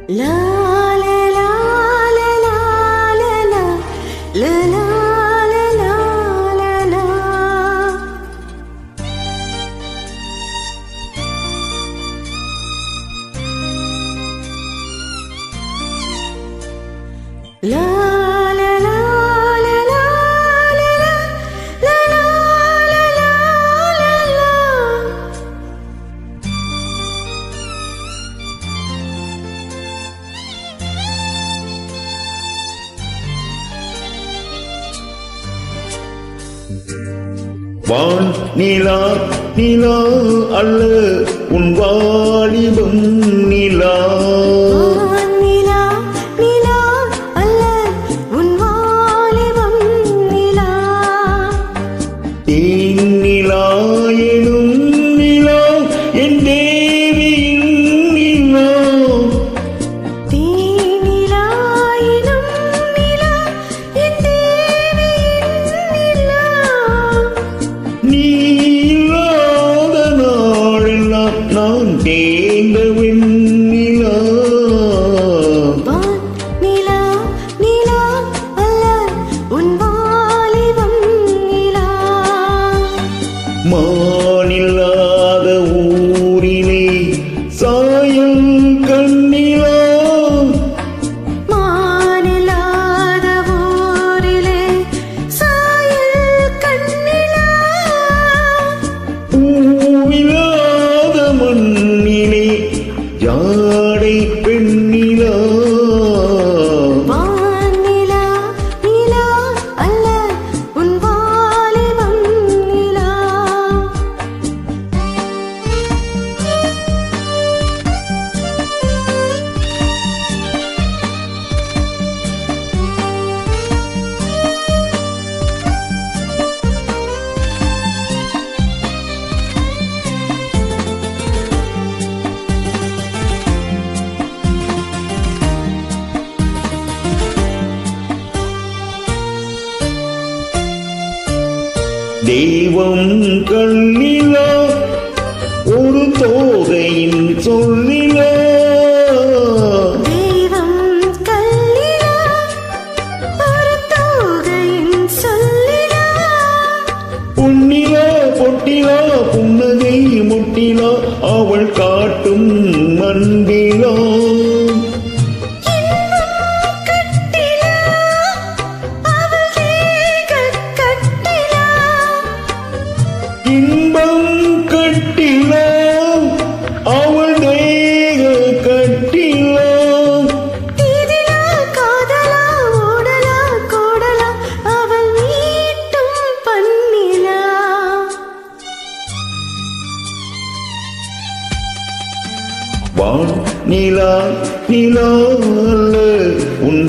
La la la la la la la la la la la la la la la la la la வான் நிலா நிலா அல்ல உன் வாலிபம் நிலா நிலா நிலா அல்ல உன் வாலிபம் நிலா தேன் நிலா எனும் நிலா என் தேவியின் நிலா தேனிலா எனும் நிலா என் தேவியின் நிலா நீ இல்லாத நாளெல்லாம் நான் தேர்ந்த வெண்ணிலா வான் நிலா நிலா அல்ல உன் வாலிபம் நிலா மானில்லாத ஊரிலே சாயம் கண்ணிலா மானில்லாத ஊரிலே சாயல் கண்ணிலா பூவிலாத மண்ணிலே ஜாடை பெண்ணிலா வான் நிலா நிலா அல்ல உன் வாலிபம் நிலா தெய்வம் கண்ணிலா ஒரு தோகையின் சொல்லிலா தெய்வம் கல்லிலா ஒரு தோகையின் சொல்லிலா பொன்னிலா பொட்டிலா புன்னகை முட்டிலா அவள் காட்டும் அன்பிலா இன்பம் கட்டிலா அவள் தேகக் கட்டிலா இன்பம் கட்டிலா அவள் தேக கட்டிலா தீதிலா காதலா ஓடலா கோடலா அவள் மீட்டும் பண்ணிலா வான் நிலா நிலா அல்ல உன்